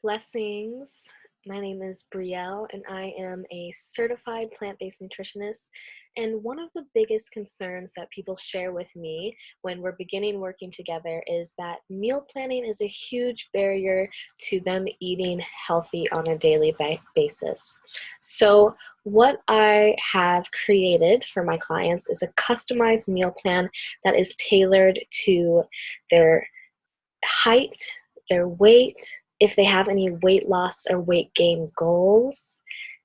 Blessings. My name is Brielle, and I am a certified plant-based nutritionist. And one of the biggest concerns that people share with me when we're beginning working together is that meal planning is a huge barrier to them eating healthy on a daily basis. So, what I have created for my clients is a customized meal plan that is tailored to their height, their weight, if they have any weight loss or weight gain goals.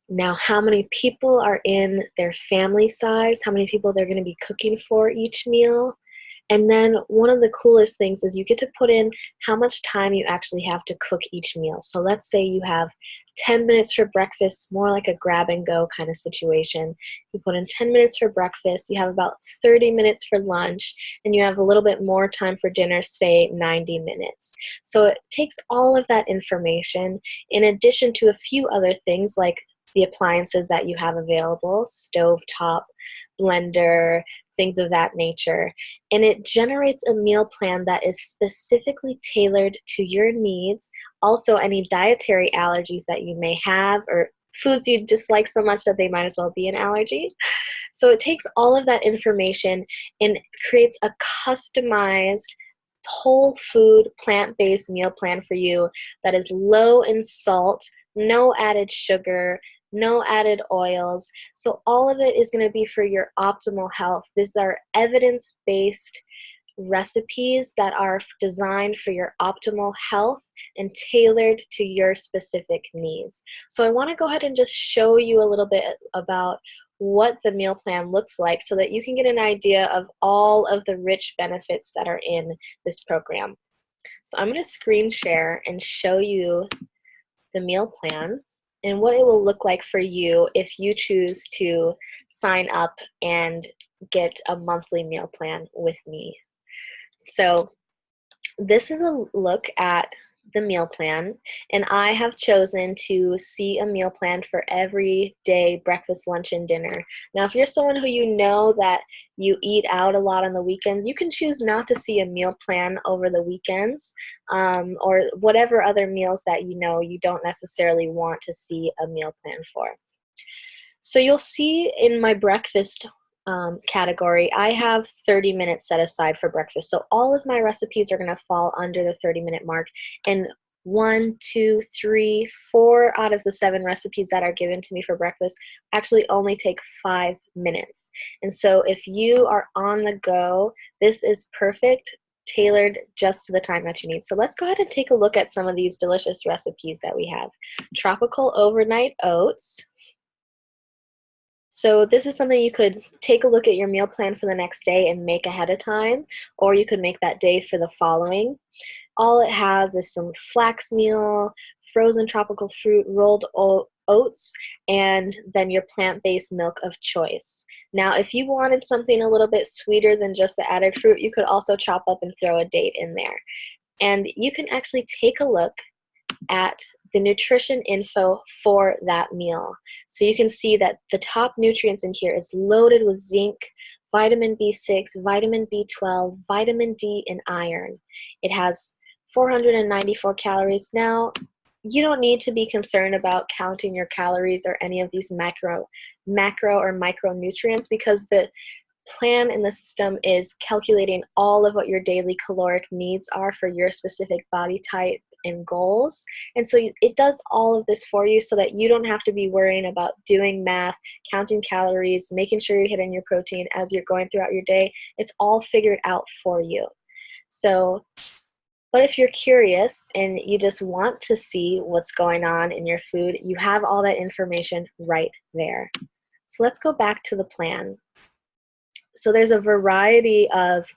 Now, how many people are in their family size, how many people they're going to be cooking for each meal. And then one of the coolest things is you get to put in how much time you actually have to cook each meal. So let's say you have 10 minutes for breakfast, more like a grab and go kind of situation. You put in 10 minutes for breakfast, you have about 30 minutes for lunch, and you have a little bit more time for dinner, say 90 minutes. So it takes all of that information in addition to a few other things like the appliances that you have available, stovetop, blender, things of that nature. And it generates a meal plan that is specifically tailored to your needs, also any dietary allergies that you may have or foods you dislike so much that they might as well be an allergy. So it takes all of that information and creates a customized whole food plant-based meal plan for you that is low in salt, no added sugar, no added oils. So all of it is going to be for your optimal health. These are evidence-based recipes that are designed for your optimal health and tailored to your specific needs. So I want to go ahead and just show you a little bit about what the meal plan looks like so that you can get an idea of all of the rich benefits that are in this program. So I'm going to screen share and show you the meal plan and what it will look like for you if you choose to sign up and get a monthly meal plan with me. So this is a look at the meal plan, and I have chosen to see a meal plan for every day, breakfast, lunch, and dinner. Now, if you're someone who you know that you eat out a lot on the weekends, you can choose not to see a meal plan over the weekends, or whatever other meals that you know you don't necessarily want to see a meal plan for. So you'll see in my breakfast category, I have 30 minutes set aside for breakfast. So all of my recipes are going to fall under the 30-minute mark. And 1, 2, 3, 4 out of the 7 recipes that are given to me for breakfast actually only take 5 minutes. And so if you are on the go, this is perfect, tailored just to the time that you need. So let's go ahead and take a look at some of these delicious recipes that we have. Tropical overnight oats. So this is something you could take a look at your meal plan for the next day and make ahead of time, or you could make that day for the following. All it has is some flax meal, frozen tropical fruit, rolled oats, and then your plant-based milk of choice. Now, if you wanted something a little bit sweeter than just the added fruit, you could also chop up and throw a date in there. And you can actually take a look at the nutrition info for that meal. So you can see that the top nutrients in here is loaded with zinc, vitamin B6, vitamin B12, vitamin D, and iron. It has 494 calories. Now, you don't need to be concerned about counting your calories or any of these macro or micronutrients because the plan in the system is calculating all of what your daily caloric needs are for your specific body type and goals. And so it does all of this for you so that you don't have to be worrying about doing math, counting calories, making sure you're hitting your protein as you're going throughout your day. It's all figured out for you. So, but if you're curious and you just want to see what's going on in your food, you have all that information right there. So let's go back to the plan. So there's a variety of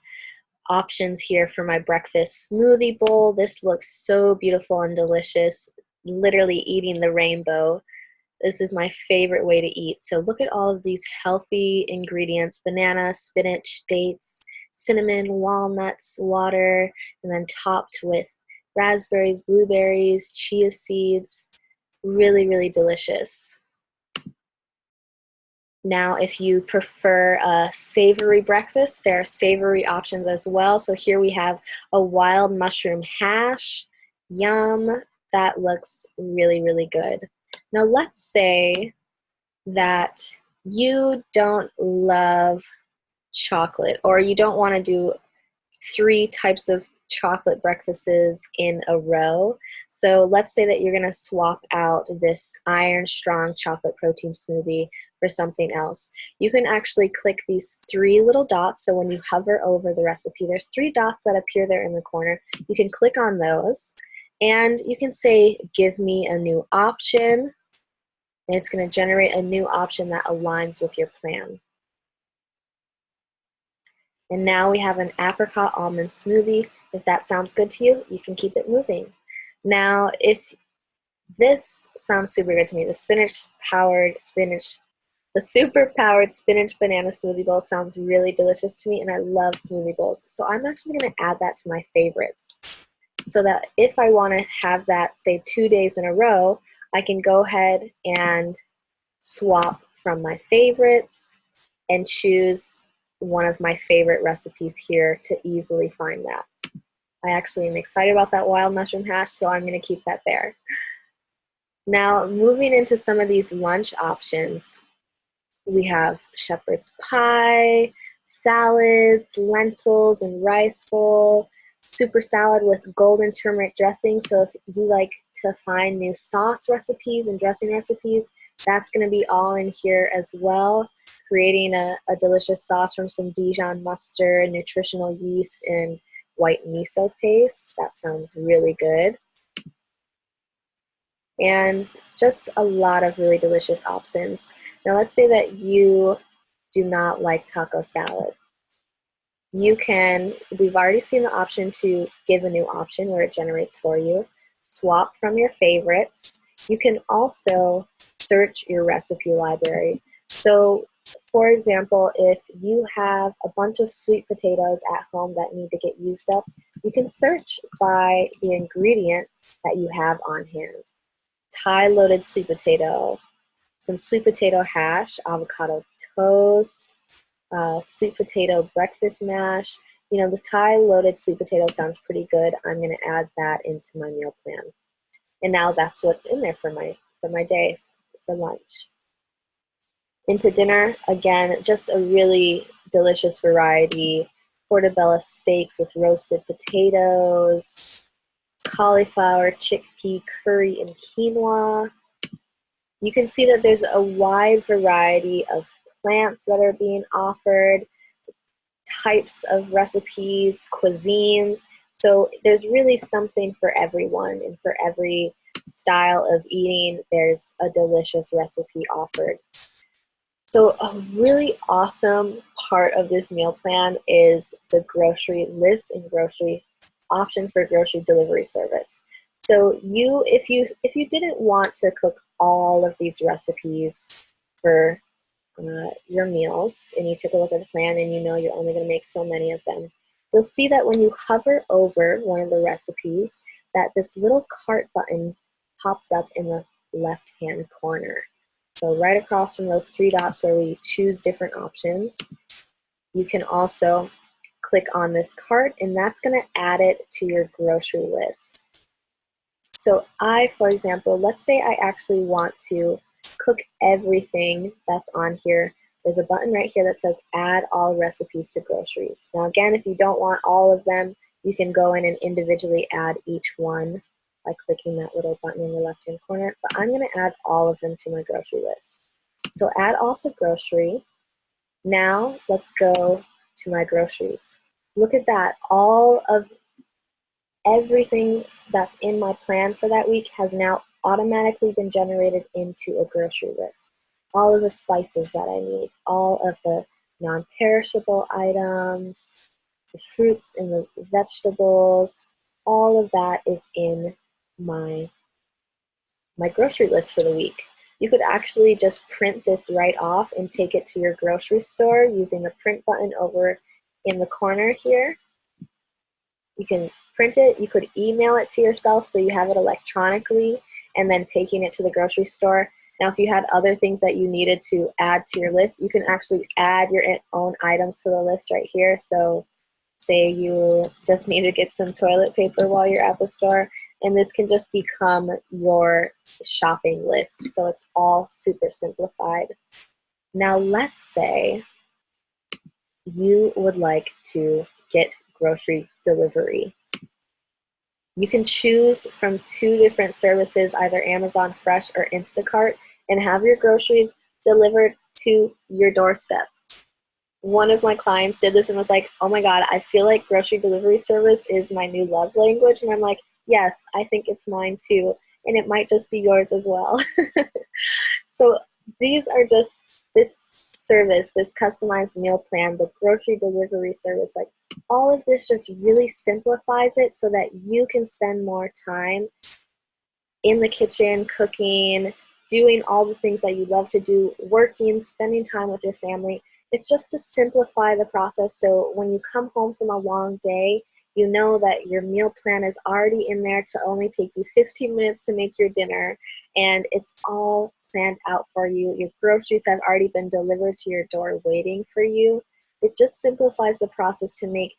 options here for my breakfast smoothie bowl. This looks so beautiful and delicious, literally eating the rainbow. This is my favorite way to eat. So look at all of these healthy ingredients: banana, spinach, dates, cinnamon, walnuts, water, and then topped with raspberries, blueberries, chia seeds. Really, really delicious. Now, if you prefer a savory breakfast, there are savory options as well. So here we have a wild mushroom hash, yum, That looks really, really good. Now let's say that you don't love chocolate, or you don't want to do 3 types of chocolate breakfasts in a row. So let's say that you're going to swap out this iron strong chocolate protein smoothie for something else. You can actually click these 3 little dots. So when you hover over the recipe, there's 3 dots that appear there in the corner. You can click on those and you can say, give me a new option. And it's going to generate a new option that aligns with your plan. And now we have an apricot almond smoothie. If that sounds good to you, you can keep it moving. Now, if this sounds super good to me, the super powered spinach banana smoothie bowl sounds really delicious to me, and I love smoothie bowls. So I'm actually going to add that to my favorites, so that if I want to have that, say, 2 days in a row, I can go ahead and swap from my favorites and choose one of my favorite recipes here to easily find that. I actually am excited about that wild mushroom hash, so I'm going to keep that there. Now, moving into some of these lunch options, we have shepherd's pie, salads, lentils and rice bowl, super salad with golden turmeric dressing. So if you like to find new sauce recipes and dressing recipes, that's going to be all in here as well. Creating a delicious sauce from some Dijon mustard, nutritional yeast, and white miso paste. That sounds really good. And just a lot of really delicious options. Now let's say that you do not like taco salad. You can, we've already seen the option to give a new option where it generates for you. Swap from your favorites. You can also search your recipe library. So for example, if you have a bunch of sweet potatoes at home that need to get used up, you can search by the ingredient that you have on hand. Thai loaded sweet potato, some sweet potato hash, avocado toast, sweet potato breakfast mash. You know, the Thai loaded sweet potato sounds pretty good. I'm going to add that into my meal plan. And now that's what's in there for my day, for lunch. Into dinner, again, just a really delicious variety. Portobello steaks with roasted potatoes, cauliflower, chickpea, curry, and quinoa. You can see that there's a wide variety of plants that are being offered, types of recipes, cuisines. So there's really something for everyone, and for every style of eating, there's a delicious recipe offered. So a really awesome part of this meal plan is the grocery list and grocery option for grocery delivery service. So if you didn't want to cook all of these recipes for your meals, and you took a look at the plan and you know you're only going to make so many of them, you'll see that when you hover over one of the recipes, that this little cart button pops up in the left-hand corner. So right across from those 3 dots where we choose different options, you can also click on this cart, and that's going to add it to your grocery list. So for example, let's say I actually want to cook everything that's on here. There's a button right here that says add all recipes to groceries. Now again, if you don't want all of them, you can go in and individually add each one by clicking that little button in the left-hand corner, but I'm going to add all of them to my grocery list. So add all to grocery. Now let's go to my groceries. Look at that. All of everything that's in my plan for that week has now automatically been generated into a grocery list. All of the spices that I need, all of the non-perishable items, the fruits and the vegetables, all of that is in my grocery list for the week. You could actually just print this right off and take it to your grocery store using the print button over in the corner here. You can print it, you could email it to yourself so you have it electronically, and then taking it to the grocery store. Now, if you had other things that you needed to add to your list, you can actually add your own items to the list right here. So say you just need to get some toilet paper while you're at the store, and this can just become your shopping list. So it's all super simplified. Now let's say you would like to get grocery delivery. You can choose from 2 different services, either Amazon Fresh or Instacart, and have your groceries delivered to your doorstep. One of my clients did this and was like, oh my God, I feel like grocery delivery service is my new love language. And I'm like, yes, I think it's mine too. And it might just be yours as well. So these are just this service, this customized meal plan, the grocery delivery service, like all of this just really simplifies it so that you can spend more time in the kitchen, cooking, doing all the things that you love to do, working, spending time with your family. It's just to simplify the process, so when you come home from a long day, you know that your meal plan is already in there to only take you 15 minutes to make your dinner, and it's all planned out for you. Your groceries have already been delivered to your door waiting for you. It just simplifies the process to make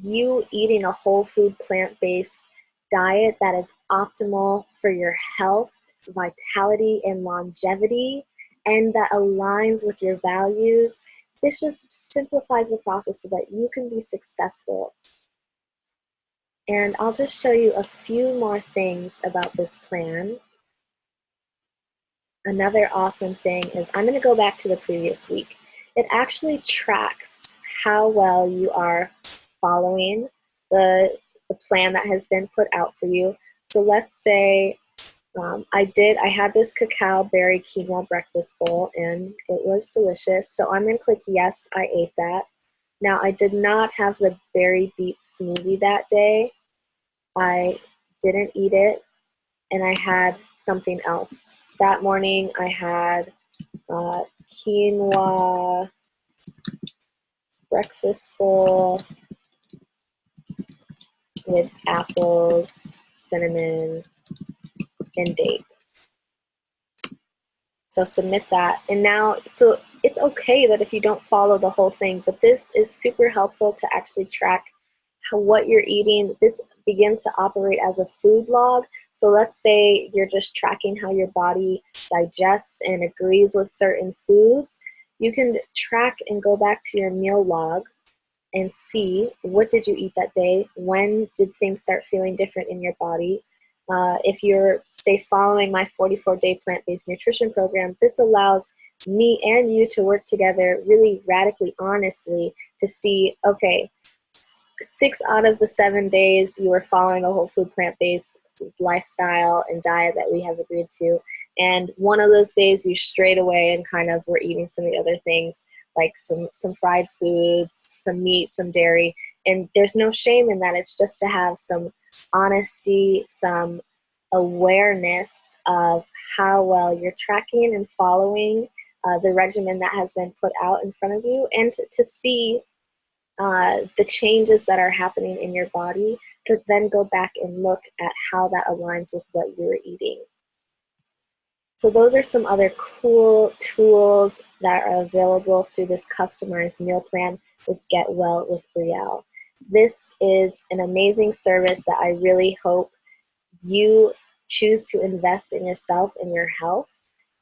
you eating a whole food plant-based diet that is optimal for your health, vitality, and longevity, and that aligns with your values. This just simplifies the process so that you can be successful. And I'll just show you a few more things about this plan. Another awesome thing is, I'm going to go back to the previous week. It actually tracks how well you are following the plan that has been put out for you. So let's say I had this cacao berry quinoa breakfast bowl, and it was delicious. So I'm going to click yes, I ate that. Now, I did not have the berry beet smoothie that day. I didn't eat it, and I had something else. That morning, I had quinoa breakfast bowl with apples, cinnamon, and date. So submit that. And now, so it's okay that if you don't follow the whole thing, but this is super helpful to actually track what you're eating. This begins to operate as a food log. So let's say you're just tracking how your body digests and agrees with certain foods. You can track and go back to your meal log and see, what did you eat that day? When did things start feeling different in your body? If you're, say, following my 44-day plant-based nutrition program, this allows me and you to work together really radically honestly to see, okay, 6 out of the 7 days you were following a whole food plant-based lifestyle and diet that we have agreed to, and one of those days you strayed away and kind of were eating some of the other things, like some fried foods, some meat, some dairy, and there's no shame in that. It's just to have some honesty, some awareness of how well you're tracking and following the regimen that has been put out in front of you, and to see the changes that are happening in your body, to then go back and look at how that aligns with what you're eating. So those are some other cool tools that are available through this customized meal plan with Get Well with Brialle. This is an amazing service that I really hope you choose to invest in yourself and your health.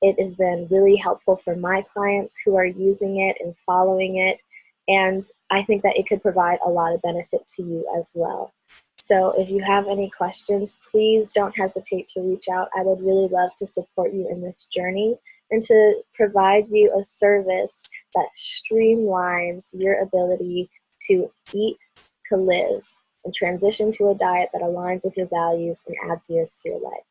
It has been really helpful for my clients who are using it and following it, and I think that it could provide a lot of benefit to you as well. So if you have any questions, please don't hesitate to reach out. I would really love to support you in this journey and to provide you a service that streamlines your ability to eat, to live, and transition to a diet that aligns with your values and adds years to your life.